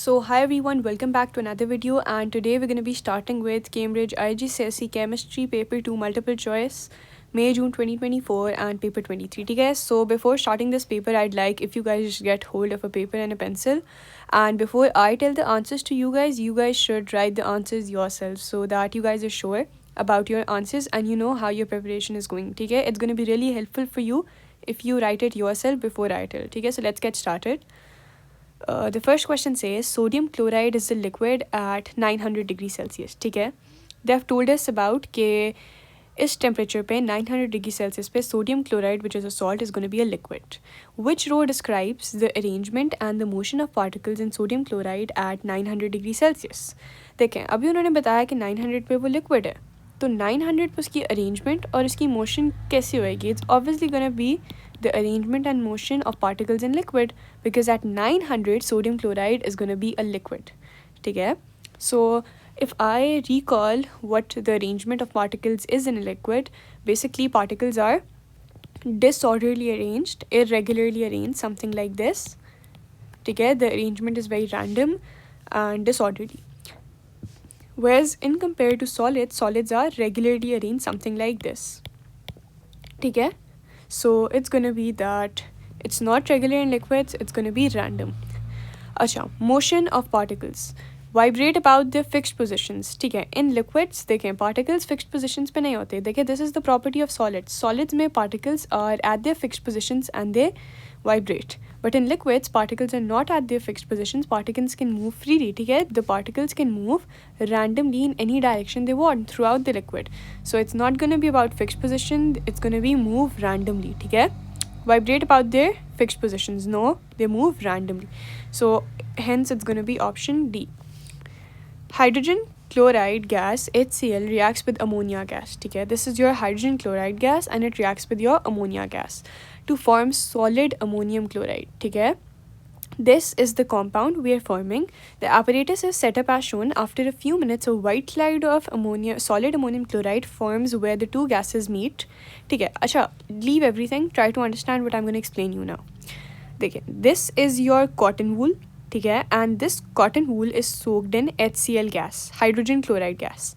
So hi everyone, welcome back to another video, and today we're going to be starting with Cambridge IGCSE Chemistry Paper 2 Multiple Choice May June 2024 and Paper 23. ठीक है, so before starting this paper, I'd like if you guys just get hold of a paper and a pencil, and before I tell the answers to you guys should write the answers yourself so that you guys are sure about your answers and you know how your preparation is going. ठीक है, it's going to be really helpful for you if you write it yourself before I tell. ठीक है, so let's get started. The first question says sodium chloride is a liquid at 900 degrees Celsius. ठीक है, they have told us about कि इस temperature पे 900 degrees Celsius पे sodium chloride, which is a salt, is going to be a liquid. Which row describes the arrangement and the motion of particles in sodium chloride at 900 degrees Celsius? देखें, अभी उन्होंने बताया कि 900 पे वो liquid है, तो 900 पे उसकी arrangement और उसकी motion कैसी होएगी? It's obviously going to be the arrangement and motion of particles in liquid, because at 900 sodium chloride is going to be a liquid. ठीक है, so if I recall what the arrangement of particles is in a liquid, basically particles are disorderly arranged, irregularly arranged, something like this. ठीक है, the arrangement is very random and disorderly. Whereas in compared to solids, solids are regularly arranged, something like this. ठीक है, so it's going to be that it's not regular in liquids, it's going to be random. अच्छा, motion of particles vibrate about their fixed positions. ठीक है, in liquids देखें particles fixed positions पे नहीं होते. देखें, this is the property of solids. Solids में particles are at their fixed positions and they vibrate. But in liquids, particles are not at their fixed positions. Particles can move freely. ठीक है, the particles can move randomly in any direction they want throughout the liquid. So it's not going to be about fixed position. It's going to be move randomly. ठीक है, vibrate about their fixed positions. No, they move randomly. So hence it's going to be option D. Hydrogen chloride gas HCl reacts with ammonia gas. ठीक है, this is your hydrogen chloride gas and it reacts with your ammonia gas to form solid ammonium chloride. ठीक है, this is the compound we are forming. The apparatus is set up as shown. After a few minutes, a white cloud of solid ammonium chloride forms where the two gases meet. ठीक है, अच्छा, leave everything. Try to understand what I'm going to explain you now. देखिए, this is your cotton wool. ठीक है, and this cotton wool is soaked in HCl gas, hydrogen chloride gas,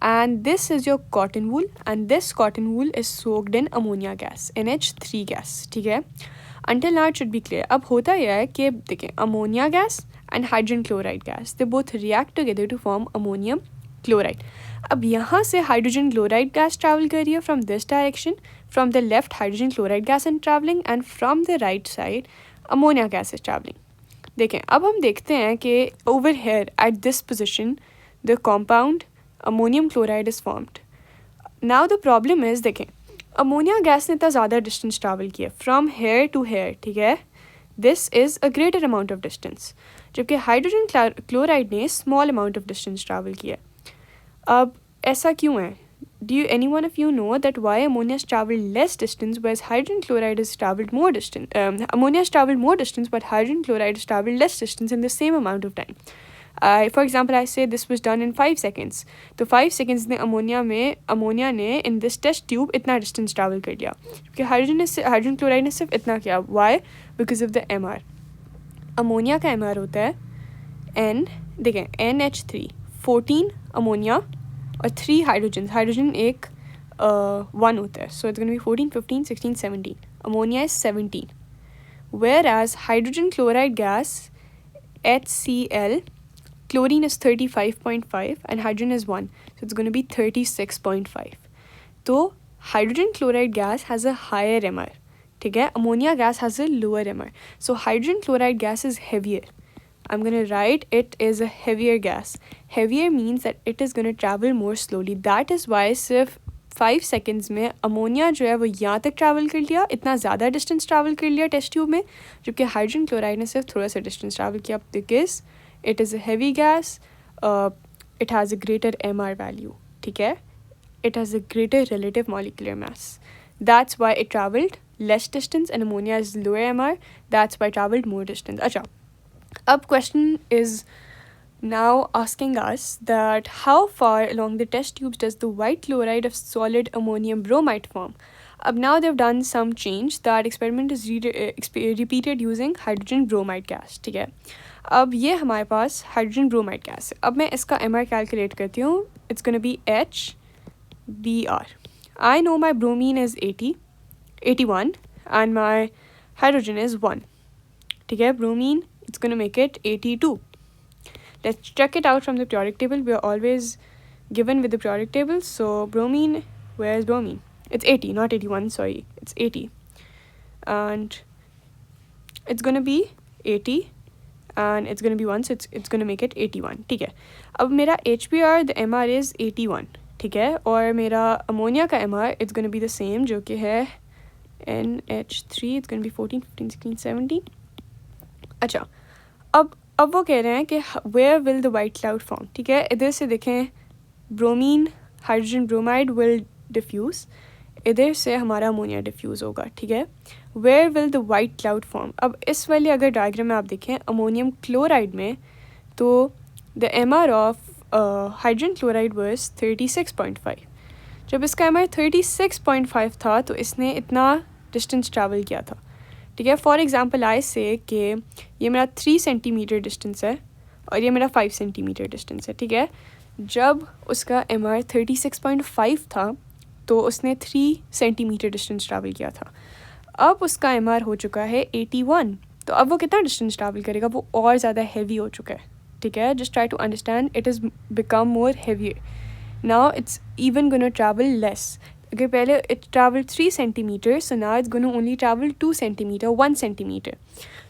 and this is your cotton wool, and this cotton wool is soaked in ammonia gas, NH3 gas. ठीक है, until now it should be clear. अब होता यह है कि देखें, ammonia gas and hydrogen chloride gas, they both react together to form ammonium chloride. अब यहाँ से hydrogen chloride gas travel कर रही है from this direction, from the left hydrogen chloride gas is traveling, and from the right side ammonia gas is traveling. देखें, अब हम देखते हैं कि over here at this position the compound ammonium chloride is formed. Now the problem is, देखें, ammonia gas ने इतना ज़्यादा distance travel किया from here to here. ठीक है, this is a greater amount of distance, जबकि hydrogen chloride ने small amount of distance travel किया. अब ऐसा क्यों है? Do anyone of you know that why ammonia has traveled less distance whereas hydrogen chloride has traveled more distance? Ammonia has traveled more distance but hydrogen chloride has traveled less distance in the same amount of time. For example, I say this was done in 5 seconds. तो 5 seconds में ammonia ने in this test tube इतना distance travel कर लिया, क्योंकि hydrogen chloride ने सिर्फ इतना किया. Why? Because of the MR. Ammonia का MR होता है N, देखें, NH3, 14 ammonia और 3 hydrogens. Hydrogen एक 1 होता है, so it's going to be 14, 15, 16, 17. Ammonia is 17. Whereas hydrogen chloride gas HCl, chlorine is 35.5 and hydrogen is 1, so it's going to be 36.5. So hydrogen chloride gas has a higher MR. ठीक है, ammonia gas has a lower MR. So hydrogen chloride gas is heavier. I'm going to write it is a heavier gas. Heavier means that it is going to travel more slowly. That is why सिर्फ 5 seconds में ammonia जो है वो यहाँ तक travel कर लिया, इतना ज़्यादा डिस्टेंस ट्रैवल कर लिया टेस्ट ट्यूब में, जबकि हाइड्रोजन क्लोराइड ने सिर्फ थोड़ा सा डिस्टेंस ट्रैवल किया, because it is a heavy gas, it has a greater MR value. ठीक है, it has a greater relative molecular mass. That's why it traveled less distance, and ammonia is lower MR. That's why it traveled more distance. अच्छा, अब question is now asking us that how far along the test tubes does the white chloride of solid ammonium bromide form? now they've done some change. That experiment is repeated using hydrogen bromide gas. ठीक है, अब ये हमारे पास hydrogen bromide gas है. अब मैं इसका MR calculate करती हूँ. It's gonna B HBr. I know my bromine is 81 and my hydrogen is 1. ठीक है, bromine, it's going to make it 82. Let's check it out from the periodic table. We are always given with the periodic table. So bromine, where is bromine? It's 80, not 81, sorry. It's 80. And it's going to be 80 and it's going to be 1, so it's going to make it 81. ठीक है, अब मेरा HBr, the MR is 81. ठीक है, और मेरा ammonia का MR, it's going to be the same, जो कि है NH3. it's going to be 14, 15, 16, 17. अच्छा, अब वो कह रहे हैं कि where will the white cloud form. ठीक है, इधर से देखें, bromine hydrogen bromide will diffuse, इधर से हमारा अमोनिया डिफ्यूज़ होगा. ठीक है, where will the white cloud form. अब इस वाली अगर डायग्राम में आप देखें अमोनियम क्लोराइड में, तो the MR of hydrogen chloride was 36.5. जब इसका MR 36.5 था तो इसने इतना डिस्टेंस ट्रैवल किया था. ठीक है, फॉर एग्जांपल आई से कि ये मेरा 3 सेंटीमीटर डिस्टेंस है और ये मेरा 5 सेंटीमीटर डिस्टेंस है. ठीक है, जब उसका MR 36.5 था तो उसने 3 सेंटीमीटर डिस्टेंस ट्रैवल किया था. अब उसका MR हो चुका है 81, तो अब वो कितना डिस्टेंस ट्रैवल करेगा, वो और ज़्यादा हैवी हो चुका है. ठीक है, just try to understand, it is become more heavier. Now it's even gonna travel less. अगर पहले it travel 3 centimeter, so now it's gonna only travel 2 centimeter, 1 centimeter.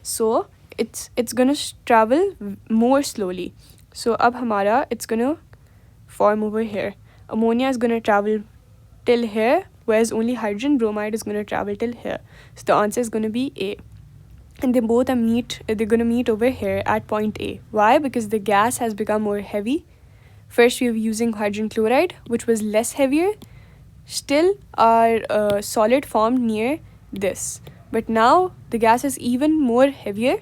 So it's gonna travel more slowly. So अब हमारा it's gonna form over here. Ammonia is going to travel till here, whereas only hydrogen bromide is going to travel till here. So the answer is going to be A. And they're going to meet over here at point A. Why? Because the gas has become more heavy. First we were using hydrogen chloride, which was less heavier. Still our solid formed near this. But now the gas is even more heavier.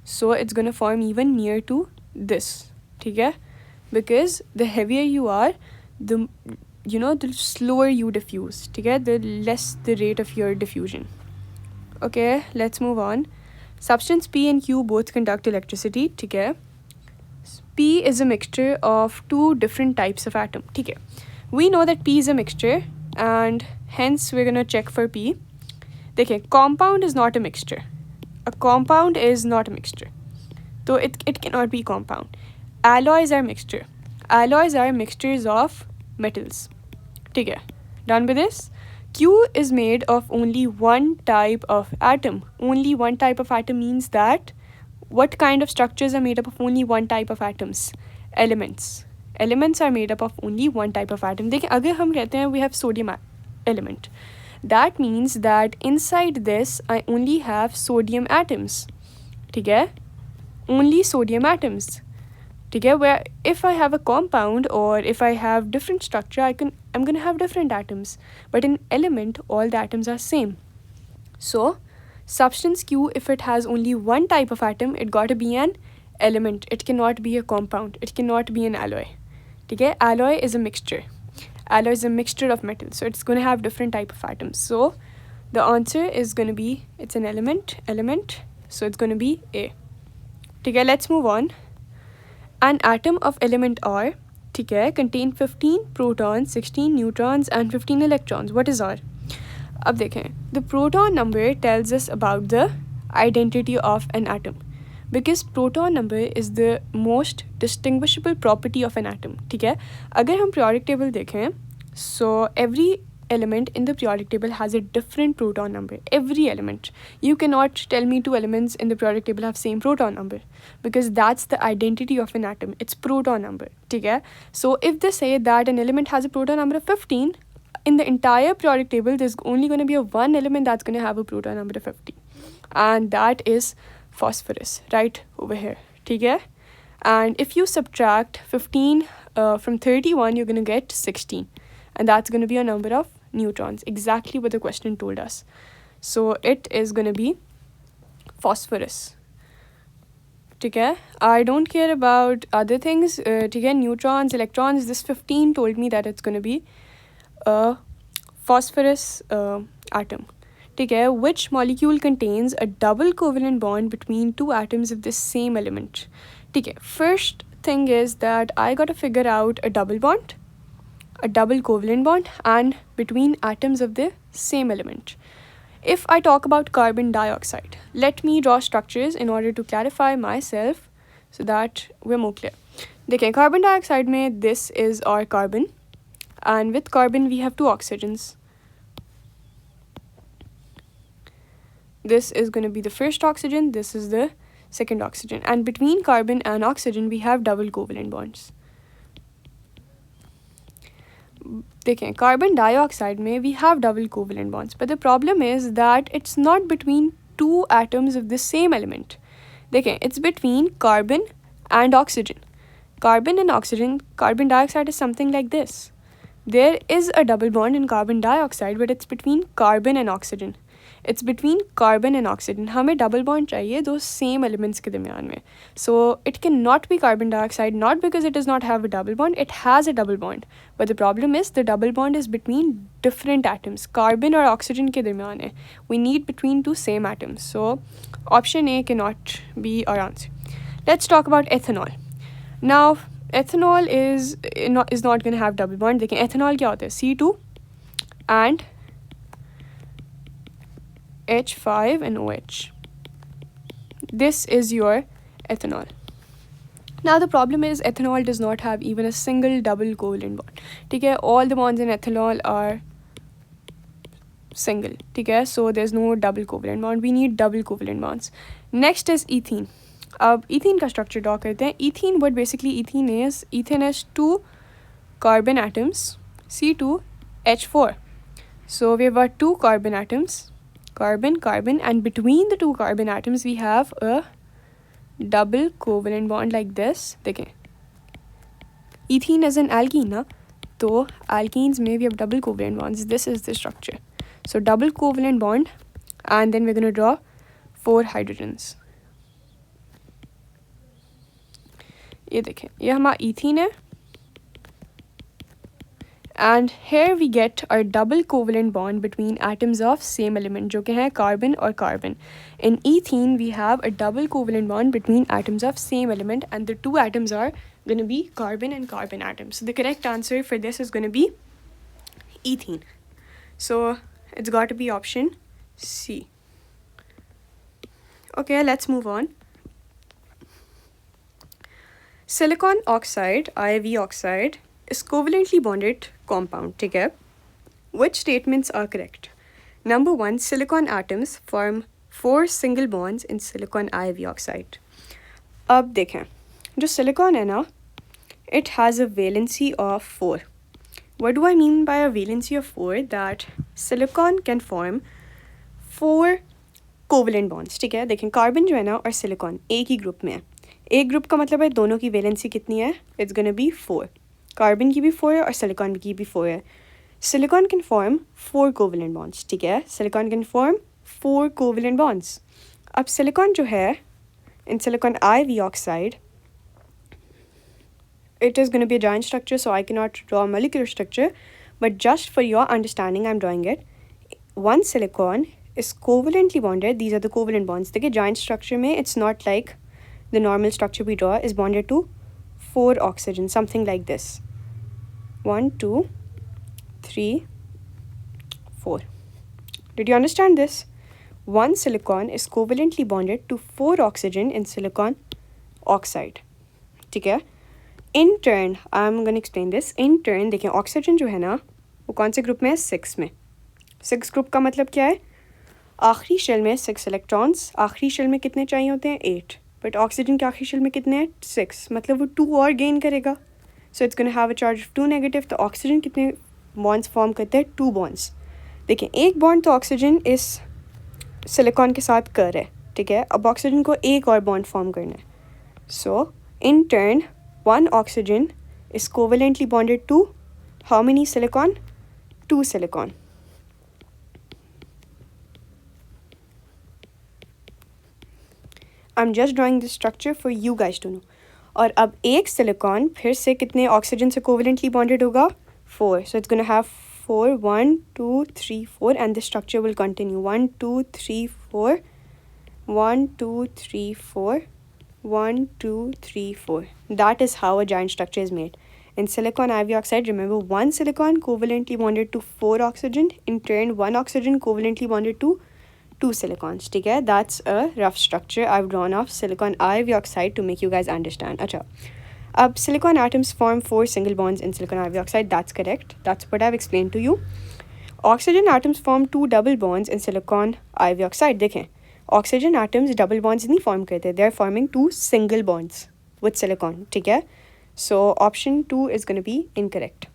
So it's going to form even near to this. ठीक है? Because the heavier you are, the slower you diffuse. Okay, the less the rate of your diffusion. Okay, let's move on. Substance P and Q both conduct electricity. Okay, P is a mixture of 2 different types of atom. Okay, we know that P is a mixture and hence we're gonna check for P. Okay, compound is not a mixture. A compound is not a mixture, so it cannot be compound. Alloys are mixture. Alloys are mixtures of metals. ठीक है, done with this. Q is made of only one type of atom. Only one type of atom means that what kind of structures are made up of only one type of atoms? Elements. Elements are made up of only one type of atom. देखिए, अगर हम कहते हैं we have sodium element, that means that inside this I only have sodium atoms. ठीक है, only sodium atoms. ठीक है, where if I have a compound or if I have different structure, I'm going to have different atoms. But in element, all the atoms are same. So substance Q, if it has only one type of atom, it got to be an element. It cannot be a compound. It cannot be an alloy. ठीक है, alloy is a mixture. Alloy is a mixture of metals. So it's going to have different type of atoms. So the answer is going to be, it's an element. So it's going to be A. ठीक है, let's move on. An atom of element R, ठीक है, contain 15 protons, 16 neutrons and 15 electrons. What is R? अब देखें, the proton number tells us about the identity of an atom. Because proton number is the most distinguishable property of an atom. ठीक है, अगर हम periodic table देखें, so every element in the periodic table has a different proton number. Every element. You cannot tell me 2 elements in the periodic table have same proton number, because that's the identity of an atom. It's proton number. Okay? So if they say that an element has a proton number of 15, in the entire periodic table there's only going to be one element that's going to have a proton number of 50, and that is phosphorus, right over here. Okay? And if you subtract 15 from 31, you're going to get 16, and that's going to be a number of neutrons, exactly what the question told us. So it is going to be phosphorus. ठीक है, I don't care about other things. ठीक है, neutrons, electrons, this 15 told me that it's going to be phosphorus atom. ठीक है, which molecule contains a double covalent bond between two atoms of the same element. ठीक है, first thing is that I got to figure out a double bond, a double covalent bond, and between atoms of the same element. If I talk about carbon dioxide, let me draw structures in order to clarify myself so that we're more clear. देखिए, carbon dioxide में this is our carbon, and with carbon we have two oxygens. This is going to be the first oxygen, this is the second oxygen, and between carbon and oxygen we have double covalent bonds. देखें, carbon dioxide में we have double covalent bonds, but the problem is that it's not between two atoms of the same element. देखें, it's between carbon and oxygen. Carbon and oxygen, carbon dioxide is something like this. There is a double bond in carbon dioxide, but it's between carbon and oxygen. It's between carbon and oxygen. हमें double bond चाहिए दो same elements के दरमियान में. So it cannot be carbon dioxide, not because it does not have a double bond. It has a double bond, but the problem is the double bond is between different atoms. Carbon और oxygen के दरमियान है. We need between two same atoms. So option A cannot be our answer. Let's talk about ethanol. Now ethanol is not going to have double bond. देखिए ethanol क्या होता है? C2 and H5 and OH. This is your ethanol. Now the problem is ethanol does not have even a single double covalent bond. ठीक है, all the bonds in ethanol are single. ठीक है, so there's no double covalent bond. We need double covalent bonds. Next is ethene. अब ethene का structure draw करते हैं. Ethene, what basically ethene is two carbon atoms, C2H4. So we have got two carbon atoms, carbon, and between the two carbon atoms we have a double covalent bond like this. देखें, ethene is an alkene ना, तो alkenes में we have double covalent bonds. This is the structure. So double covalent bond, and then we're going to draw 4 hydrogens. ये देखें, ये हमारा ethene है, and here we get our double covalent bond between atoms of same element, जो कि है carbon और carbon. In ethene we have a double covalent bond between atoms of same element, and the two atoms are going to be carbon and carbon atoms. So the correct answer for this is going to be ethene. So it's got to be option C. Okay, let's move on. Silicon oxide, IV oxide, is covalently bonded compound. ठीक है? Which statements are correct? Number 1, silicon atoms form 4 single bonds in silicon IV oxide. अब देखें, जो silicon है ना, it has a valency of 4. What do I mean by a valency of 4? That silicon can form 4 covalent bonds. ठीक है, देखें carbon जो है ना और सिलिकॉन एक ही ग्रुप में है. एक ग्रुप का मतलब है दोनों की वैलेंसी कितनी है? It's gonna B 4. कार्बन की भी 4 है और सिलिकॉन की भी 4 है. Silicon can form 4 covalent bonds. ठीक है, silicon can form 4 covalent bonds. अब सिलिकॉन जो है इन silicon IV oxide, it is going to be a giant structure, so I cannot draw a molecular structure, but just for your understanding I'm drawing it. One silicon is covalently bonded. These are the covalent bonds. देखिए giant structure में it's not like the normal structure we draw, is bonded to 4 oxygen, something like this. 1 2 3 4. Did you understand this? One silicon is covalently bonded to 4 oxygen in silicon oxide. ठीक है. In turn, I'm going to explain this. In turn, देखिए oxygen जो है ना वो कौन से group में है? 6 में. 6 ग्रुप का मतलब क्या है? आखिरी शेल में 6 इलेक्ट्रॉन्स. आखिरी शेल में कितने चाहिए होते हैं? 8. बट ऑक्सीजन के आखिरी शेल में कितने हैं? 6. मतलब वो 2 और गेन करेगा. सो it's gonna have a charge of 2 negative. तो ऑक्सीजन कितने बॉन्ड्स फॉर्म करते हैं? 2 बॉन्ड्स. देखिए एक बॉन्ड तो ऑक्सीजन इस सिलिकॉन के साथ कर है. ठीक है, अब ऑक्सीजन को एक और बॉन्ड फॉर्म करना है. So in turn one oxygen is covalently bonded to how many silicon? 2 silicon. I'm just drawing this structure for you guys to know. और अब एक silicon फिर से कितने oxygen से covalently bonded होगा? 4. So it's going to have 4, 1, 2, 3, 4, and the structure will continue. 1, 2, 3, 4, 1, 2, 3, 4, 1, 2, 3, 4. That is how a giant structure is made. In silicon IV oxide, remember, one silicon covalently bonded to 4 oxygen. In turn, one oxygen covalently bonded to 2 silicons. Okay, that's a rough structure I've drawn of silicon IV oxide to make you guys understand. Acha. Silicon atoms form 4 single bonds in silicon IV oxide. That's correct. That's what I've explained to you. Oxygen atoms form 2 double bonds in silicon IV oxide. देखें, oxygen atoms double bonds नहीं form करते. They're forming 2 single bonds with silicon. ठीक है? So option 2 is going to be incorrect.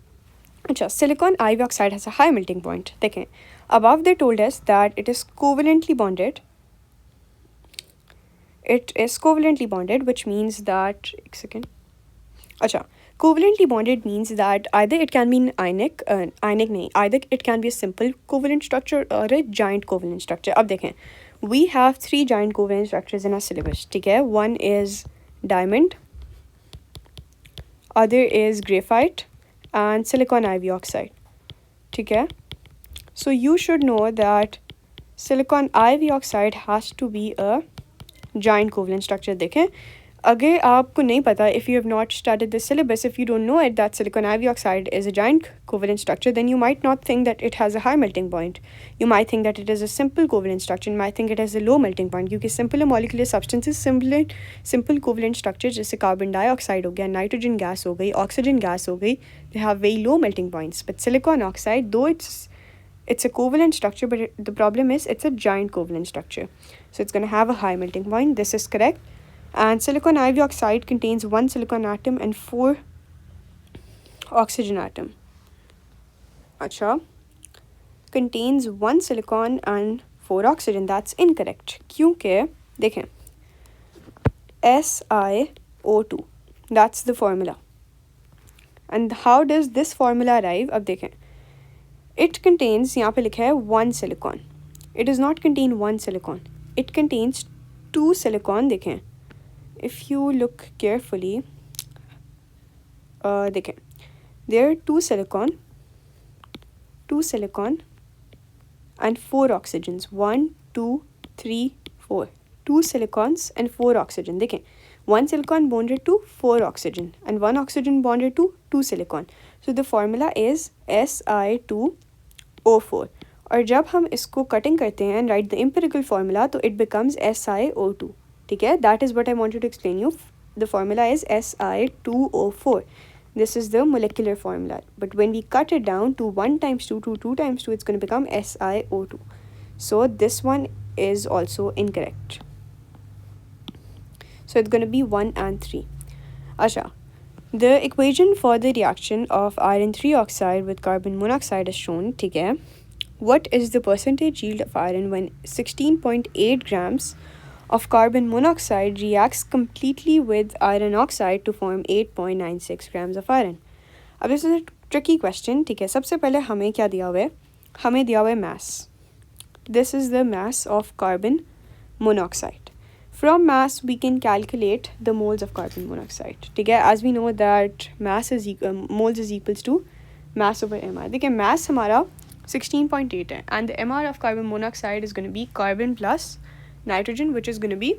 अच्छा, silicon IV oxide has a high melting point. देखें, above they told us that it is covalently bonded. It is covalently bonded, which means that, एक second. अच्छा, covalently bonded means that either it can be an ionic नहीं, either it can be a simple covalent structure or a giant covalent structure. अब देखें, we have 3 giant covalent structures in our syllabus. ठीक है? One is diamond, other is graphite, and silicon IV oxide. ठीक है? So you should know that silicon IV oxide has to be a giant covalent structure. देखें, अगर आपको नहीं पता, if you have not studied the syllabus, if you don't know it that silicon IV oxide is a giant covalent structure, then you might not think that it has a high melting point. You might think that it is a simple covalent structure. You might think it has a low melting point. क्योंकि simple molecular substances, simple covalent structures जैसे carbon dioxide हो गया, nitrogen gas हो गई, oxygen gas हो गई, they have very low melting points. But silicon oxide, though it's a covalent structure, but the problem is it's a giant covalent structure. So it's going to have a high melting point. This is correct. And silicon IV oxide contains 1 silicon atom and 4 oxygen atom. Acha, contains 1 silicon and 4 oxygen. That's incorrect. क्योंकि देखें, SiO2, that's the formula. And how does this formula arrive? अब देखें, it contains, यहाँ पे लिखा है 1 silicon. It does not contain 1 silicon. It contains 2 silicon. देखें, if you look carefully, देखें, there are 2 silicon and 4 oxygens. 1, 2, 3, 4. 2 silicons and 4 oxygen. देखें, 1 silicon bonded to 4 oxygen and 1 oxygen bonded to 2 silicon. So the formula is Si2O4. और जब हम इसको cutting करते हैं and write the empirical formula, तो it becomes SiO2. ठीक है? That is what I wanted to explain you. The formula is Si2O4. This is the molecular formula. But when we cut it down to 1 times 2 to 2 times 2, it's going to become SiO2. So this one is also incorrect. So it's going to be 1 and 3. Asha, the equation for the reaction of iron 3 oxide with carbon monoxide is shown. ठीक है? What is the percentage yield of iron when 16.8 grams of carbon monoxide reacts completely with iron oxide to form 8.96 grams of iron? अब this is a tricky question. ठीक है? सबसे पहले हमें क्या दिया हुआ है? हमें दिया हुआ है mass. This is the mass of carbon monoxide. From mass, we can calculate the moles of carbon monoxide. ठीक है? As we know that mass is moles is equals to mass over mR. देखिए mass हमारा 16.8 है, and the mR of carbon monoxide is going to be carbon plus nitrogen, which is going to be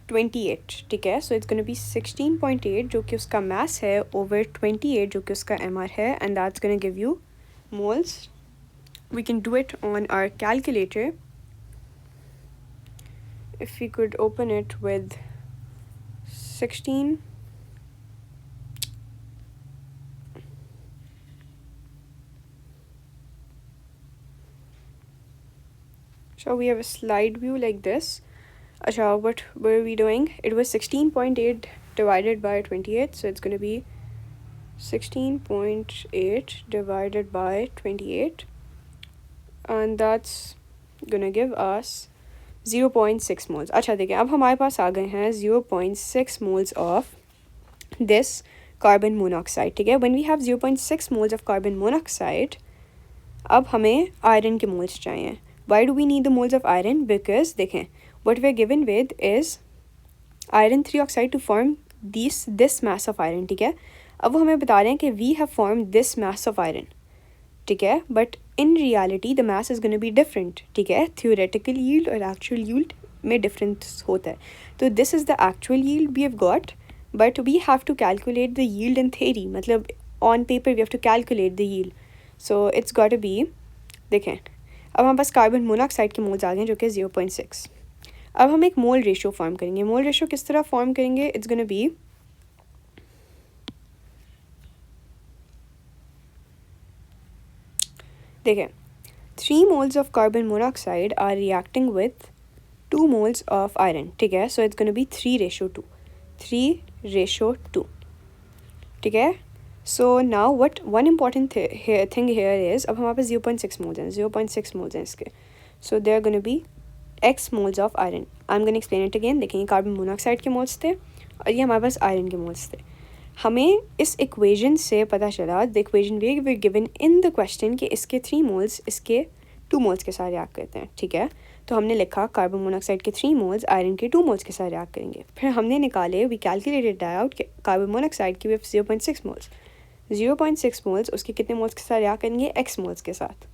28. ठीक है? So it's going to be 16.8 जो कि उसका mass है over 28 जो कि उसका mR है, and that's going to give you moles. We can do it on our calculator. If we could open it with 16. So we have a slide view like this. Asha, what were we doing? It was 16.8 divided by 28. So it's going to be 16.8 divided by 28. And that's going to give us 0.6 moles. अच्छा देखिए, अब हमारे पास आ गए हैं 0.6 moles of this carbon monoxide. ठीक है? When we have 0.6 moles of carbon monoxide, अब हमें iron के moles चाहिए. Why do we need the moles of iron? Because देखें, what we are given with is iron 3 oxide to form this mass of iron. ठीक है? अब वो हमें बता रहे हैं कि we have form this mass of iron, ठीक है, but in reality the mass is gonna be different, ठीक है, थ्योरेटिकल यील्ड और एक्चुअल यील्ड में डिफरेंस होता है. तो this is the actual yield we have got, but we have to calculate the yield in theory, मतलब on paper we have to calculate the yield. So it's got to be, देखें अब हमारे पास carbon monoxide के moles आ गए जो कि 0.6. अब हम एक मोल रेशियो फॉर्म करेंगे. मोल रेशियो किस तरह फॉर्म करेंगे? इट्स गोना बी, देखें 3 moles of carbon monoxide are reacting with 2 moles of iron, ठीक है. So it's going to be 3:2, 3:2, ठीक है. So now what one important thing here is, अब हमारे पास 0.6 moles हैं, 0.6 moles हैं इसके. So there are going to be x moles of iron. I'm going to explain it again. देखें ये carbon monoxide के मोल्स थे और ये हमारे पास आयरन के मोल्स थे. हमें इस इक्वेशन से पता चला, the equation we were given in the question, कि इसके 3 मोल्स इसके 2 मोल्स के साथ रिएक्ट करते हैं, ठीक है. तो हमने लिखा कार्बन मोनोऑक्साइड के 3 मोल्स आयरन के 2 मोल्स के साथ रिएक्ट करेंगे. फिर हमने निकाले, वी कैलकुलेटेड आउट कि कार्बन मोनोऑक्साइड की 0.6 मोल्स, 0.6 मोल्स उसके कितने मोल्स के साथ रिएक्ट करेंगे? x मोल्स के साथ,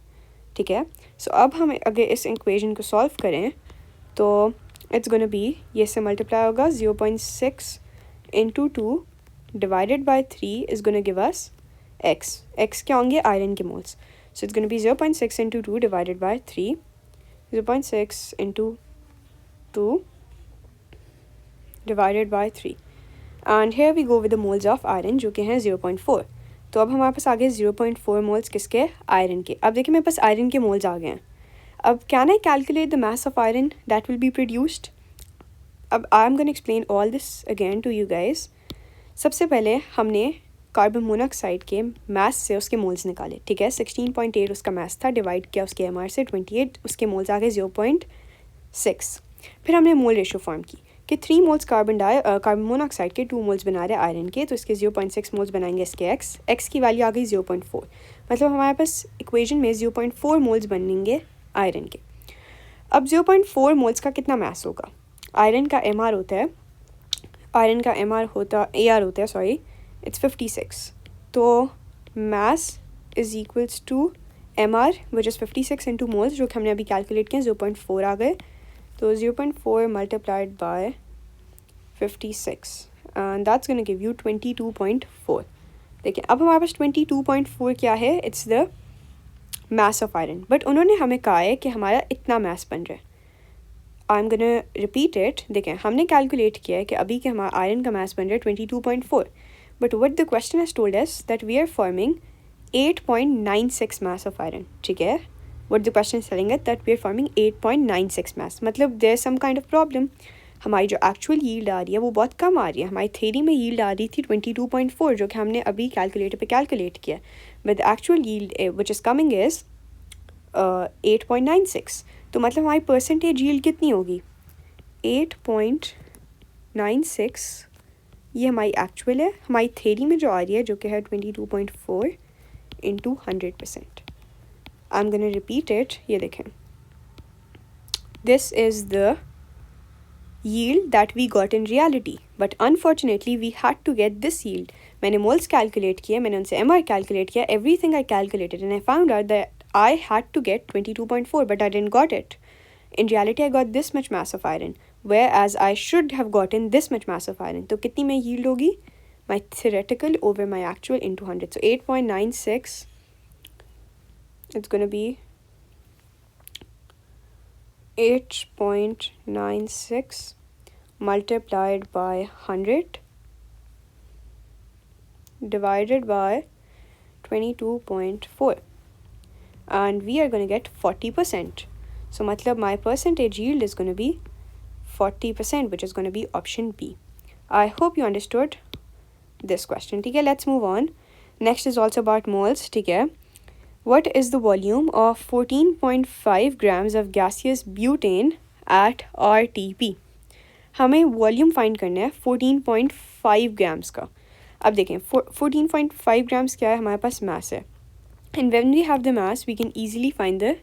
ठीक है. सो अब हम अगर इस इक्वेशन को सॉल्व करें तो इट्स गोना बी, ये से मल्टीप्लाई होगा 0.6 into 2 divided by 3 is going to give us x. x क्या होंगे? आयरन के moles. So it's going to be 0.6 into 2 divided by 3. 0.6 into 2 divided by 3. And here we go with the moles of iron जो कि हैं 0.4. तो अब हमारे पास आ गए 0.4 मोल्स किसके? आयरन के. अब देखिए मेरे पास आयरन के मोल्स आ गए हैं. अब can I calculate the mass of iron that will be produced? अब I am gonna explain all this again to you guys. सबसे पहले हमने कार्बन मोनोऑक्साइड के मास से उसके मोल्स निकाले, ठीक है. 16.8 उसका मास था, डिवाइड किया उसके एमआर से 28, उसके मोल्स आ गए 0.6. फिर हमने मोल रेशियो फॉर्म की कि 3 मोल्स कार्बन मोनोऑक्साइड के 2 मोल्स बना रहे आयरन के, तो इसके 0.6 मोल्स बनाएंगे इसके x की वैल्यू आ गई 0.4. मतलब हमारे पास इक्वेशन में 0.4 मोल्स बनेंगे आयरन के. अब 0.4 मोल्स का कितना मास होगा? आयरन का एमआर होता है, आयरन का एमआर होता AR होता है, सॉरी, इट्स 56. तो mass is equals to MR which is 56 into moles, जो कि हमने अभी कैलकुलेट किया 0.4 आ गए. तो 0.4 multiplied by 56 and that's gonna give you 22.4. देखिए अब हमारे पास 22.4 क्या है? It's the mass of iron. But उन्होंने हमें कहा है कि हमारा इतना मास बन रहा है. आई एम गोना रिपीट इट. देखें हमने कैलकुलेट किया है कि अभी के हमारा आयरन का मास बन रहा है 22.4, but what the question has told us that we are forming 8.96 mass of iron, ठीक है. What the question is telling us that we are forming 8.96 mass. मतलब there is some kind of problem. हमारी जो actual yield आ रही है वो बहुत कम आ रही है. हमारी थ्योरी में यील्ड आ रही थी 22.4 जो कि हमने अभी कैलकुलेटर पे कैलकुलेट किया, but actual yield which is coming is 8.96. तो मतलब हमारी परसेंटेज यील्ड कितनी होगी? 8.96. ये हमारी एक्चुअल है. हमारी थ्योरी में जो आ रही है जो कि है 22.4 into 100%. I am gonna repeat it. ये देखें, this is the yield that we got in reality, but unfortunately we had to get this yield. मैंने moles calculate किए, मैंने उनसे MR calculate किया, everything I calculated, and I found out that I had to get 22.4, but I didn't got it. In reality I got this much mass of iron, whereas I should have gotten this much mass of iron. तो कितनी में yield होगी? My theoretical over my actual into 100. So 8.96, it's going to be 8.96 multiplied by 100 divided by 22.4, and we are going to get 40%. So matlab my percentage yield is going to be 40%, which is going to be option B. I hope you understood this question. ठीक है, let's move on. Next is also about moles. ठीक है, what is the volume of 14.5 grams of gaseous butane at RTP? हमें volume find करना है 14.5 grams का. अब देखें 14.5 ग्राम्स क्या है? हमारे पास मास है, and when we have the mass we can easily find the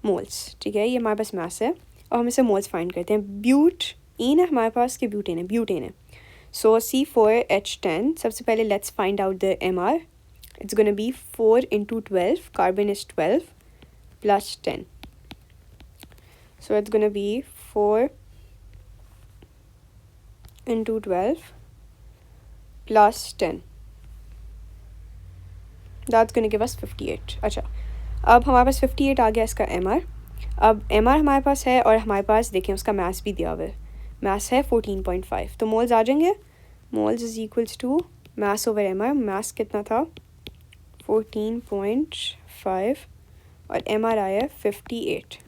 moles. ठीक है, ये हमारे पास मास है और हम इसे मोल्स फाइंड करते हैं. ब्यूटेन है हमारे पास, के ब्यूटेन है, So C4H10, सबसे पहले let's find out the MR. It's going to be 4 into 12, carbon is 12 plus 10. So it's going to be 4 into 12 plus 10. That's going to give us 58. अच्छा, अब हमारे पास 58 आ गया इसका MR. अब MR हमारे पास है और हमारे पास देखें उसका मास भी दिया हुआ है. मास है 14.5. तो मोल्स आ जाएंगे. Moles is equals to mass over MR. Mass कितना था? 14.5 और MR आया 58.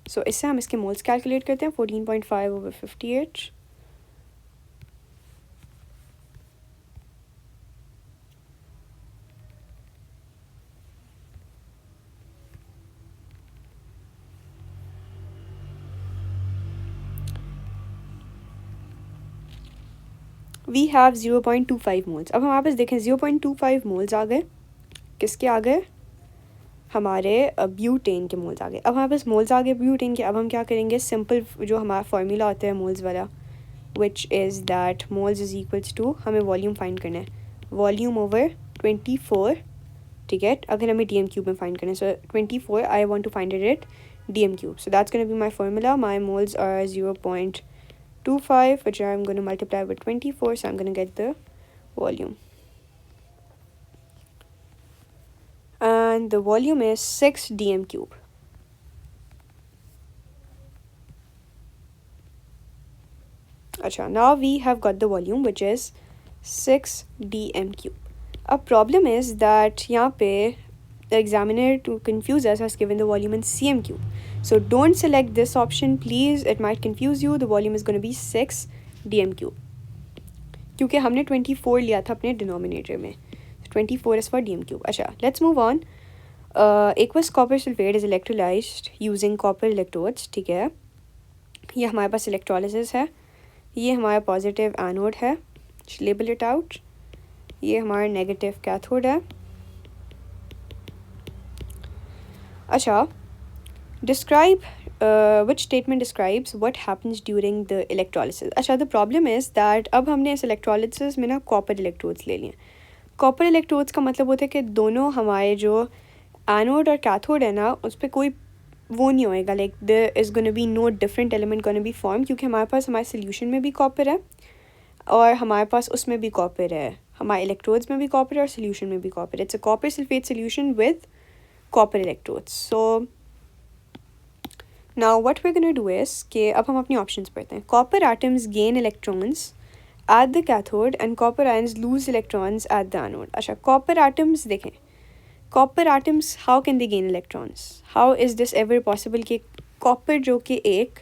सो इससे हम इसके मोल्स कैलकुलेट करते हैं. 14.5 ओवर 58. We have 0.25 moles. अब हमारे पास देखें 0.25 मोल्स आ गए. किसके आ गए? हमारे ब्यूटेन के मोल्स आ गए. अब हमारे पास मोल्स आ गए ब्यूटेन के. अब हम क्या करेंगे? सिंपल जो हमारा फार्मूला होता है मोल्स वाला, which is that moles is equals to, हमें वॉल्यूम फाइंड करना है. Volume over 24. ठीक है, अगर हमें DM क्यूब में फाइंड करना है. So 24 I want to find it DM cube. So that's gonna be my formula. My moles are 0.25, which I'm going to multiply with 24, so I'm going to get the volume. And the volume is 6 DM cube. Acha, now we have got the volume, which is 6 DM cube. A problem is that यहाँ पे the examiner, to confuse us, has given the volume in cm cube. So don't select this option, please. It might confuse you. The volume is going to be 6 dm cube. क्योंकि हमने 24 लिया था अपने denominator में. 24 is for dm cube. अच्छा, let's move on. Aqueous copper sulfate is electrolyzed using copper electrodes. ठीक है, ये हमारे पास electrolysis है. ये हमारा पॉजिटिव एनोड है. Label it out. ये हमारा नेगेटिव कैथोड है. अच्छा, describe which statement describes what happens during the electrolysis. अच्छा, the problem is that अब हमने इस electrolysis में ना copper electrodes ले लिए. copper electrodes का मतलब होता है कि दोनों हमारे जो एनोड और कैथोड है ना, उस पर कोई वो नहीं होएगा, like there is going to be no different element going to be formed, क्योंकि हमारे पास हमारे सोल्यूशन में भी कॉपर है और हमारे पास उसमें भी कॉपर है. हमारे इलेक्ट्रोड्स में भी कॉपर है और सोल्यूशन में भी कॉपर है. It's a copper sulphate solution with copper electrodes. So now what we're going to do is कि अब हम अपनी options पढ़ते हैं. Copper atoms gain electrons at the cathode and copper ions lose electrons at the anode. अच्छा, copper atoms देखें. Copper atoms, how can they gain electrons? How is this ever possible कि copper जो कि एक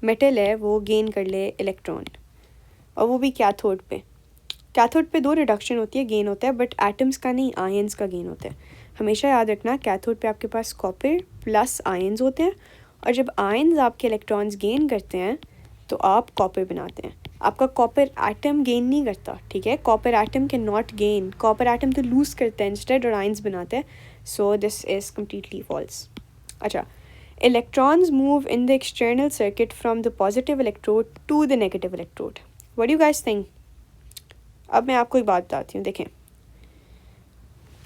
metal है वो gain कर ले electron, और वो भी कैथोड पे. कैथोड पे 2 रिडक्शन होती है, गेन होता है, बट एटम्स का नहीं, आयंस का गेन होता है. हमेशा याद रखना, कैथोड पे आपके पास कॉपर प्लस आयंस होते हैं, और जब आयंस आपके इलेक्ट्रॉन्स गेन करते हैं तो आप कॉपर बनाते हैं. आपका कॉपर एटम गेन नहीं करता. ठीक है, कॉपर एटम के नॉट गेन. कॉपर एटम तो लूज़ करते हैं इंस्टेड और आयंस बनाते हैं. So this is completely false. अच्छा, electrons move in the external circuit from the positive electrode to the negative electrode. What do you guys think? अब मैं आपको एक बात बताती हूँ. देखें,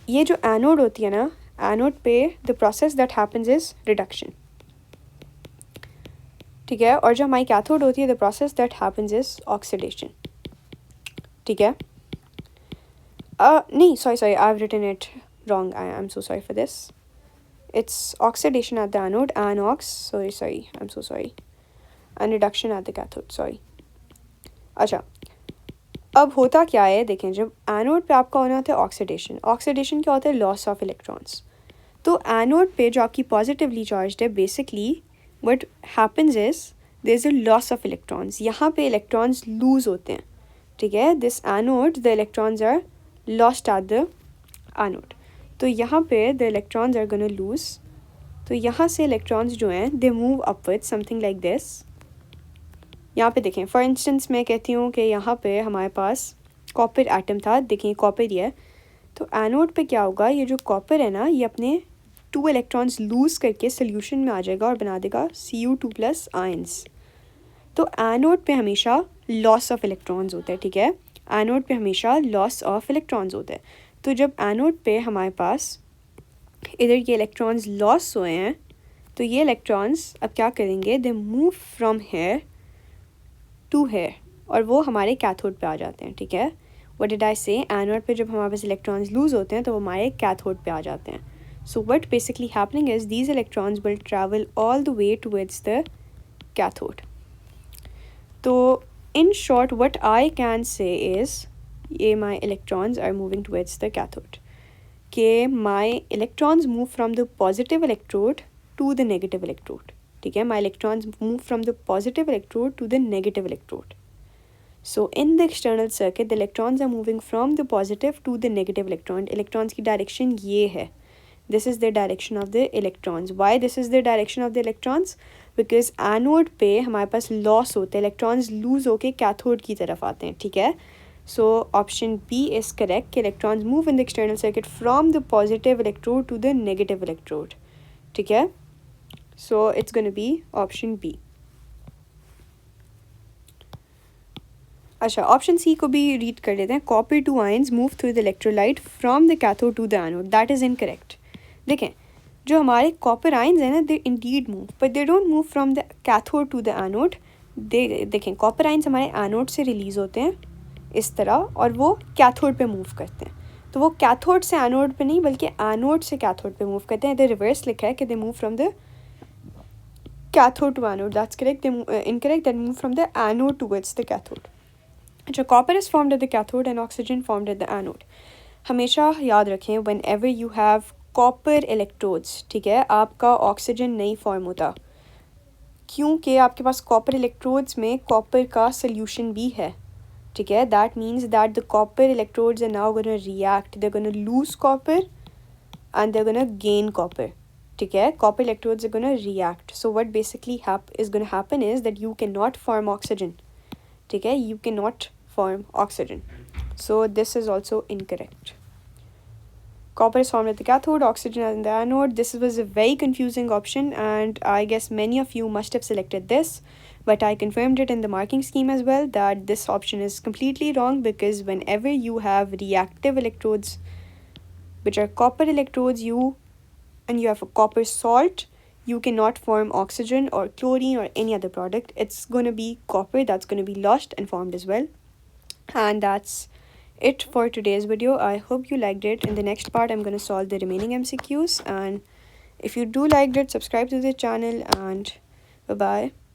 ये जो एनोड होती है ना, एनोड पे the process that happens is reduction. ठीक है, और जो हमारी कैथोड होती है, the process that happens is oxidation. ठीक है, नहीं, sorry I have written it wrong. I am so sorry for this. It's oxidation at the anode, एनॉक्स, sorry I am so sorry, and reduction at the cathode, sorry. अच्छा, अब होता क्या है, देखें, जब एनोड पे आपका होना होता है ऑक्सीडेशन. ऑक्सीडेशन क्या होता है? Loss of electrons. तो एनोड पे जो आपकी पॉजिटिवली चार्ज्ड है, basically what happens is there is a loss of electrons. यहाँ पे इलेक्ट्रॉन्स लूज होते हैं. ठीक है, this anode the electrons are lost at the anode. तो यहाँ पे the electrons are gonna lose. तो यहाँ से इलेक्ट्रॉन्स जो हैं they move upward something like this. यहाँ पे देखें, फॉर इंस्टेंस मैं कहती हूँ कि यहाँ पे हमारे पास कॉपर एटम था. देखें, कॉपर ही है. तो एनोड पे क्या होगा, ये जो कॉपर है ना, ये अपने 2 इलेक्ट्रॉन्स लूज़ करके सोल्यूशन में आ जाएगा और बना देगा Cu2+ आयंस. तो एनोड पे हमेशा लॉस ऑफ इलेक्ट्रॉन्स होता है. ठीक है, एनोड पे हमेशा लॉस ऑफ इलेक्ट्रॉन्स होता है। तो जब एनोड पे हमारे पास इधर ये इलेक्ट्रॉन्स लॉस हुए हैं, तो ये इलेक्ट्रॉन्स अब क्या करेंगे, they move from here to here, और वो हमारे कैथोड पे आ जाते हैं, ठीक है। व्हाट डिड आई से, एनोड पे जब हमारे पास इलेक्ट्रॉन्स लूज होते हैं तो वो हमारे कैथोड पे आ जाते हैं। सो what basically happening is these electrons will travel all the way towards the cathode. तो in short what I can say is ये my electrons are moving towards the cathode, कि my electrons move from the positive electrode to the negative electrode, ठीक है। my electrons move from the positive electrode to the negative electrode. So in the external circuit the electrons are moving from the positive to the negative electron. electrons की direction ये है, this is the direction of the electrons. Why this is the direction of the electrons? Because anode पे हमारे पास loss होते हैं, electrons loose होके cathode की तरफ आते हैं, ठीक है। So option B is correct कि electrons move in the external circuit from the positive electrode to the negative electrode, ठीक है। So it's gonna be option B. अच्छा, ऑप्शन सी को भी रीड कर लेते हैं। Copper two ions move through the electrolyte from the cathode to the anode, that is incorrect. देखें, जो हमारे कॉपर आयंस हैं ना, they indeed move but they don't move from the cathode to the anode. देखें, copper ions हमारे anode से release होते हैं इस तरह, और वो कैथोड पे मूव करते हैं। तो वो कैथोड से एनोड पे नहीं बल्कि एनोड से कैथोड पे मूव करते हैं। इधर रिवर्स लिखा है कि they move from the cathode to anode, that's correct. Incorrect, that move from the anode towards the cathode. अच्छा, copper is formed at the cathode and oxygen formed at the anode. हमेशा याद रखें, whenever you have copper electrodes, ठीक है, आपका oxygen नहीं form होता, क्योंकि आपके पास कॉपर इलेक्ट्रोड्स में कॉपर का सोल्यूशन भी है, ठीक है। That means that the copper electrodes are now gonna react, they gonna lose copper and they gonna gain copper, ठीक है। Copper electrodes are gonna react. So what basically is gonna happen is that you can not form oxygen, ठीक है, you cannot form oxygen. So this is also incorrect. Copper is formed at the cathode, oxygen at the anode. This was a very confusing option and I guess many of you must have selected this, but I confirmed it in the marking scheme as well that this option is completely wrong, because whenever you have reactive electrodes which are copper electrodes, and you have a copper salt, you cannot form oxygen or chlorine or any other product. It's going to be copper that's going to be lost and formed as well. And that's it for today's video. I hope you liked it. In the next part, I'm going to solve the remaining MCQs. And if you do like it, subscribe to the channel, and bye-bye.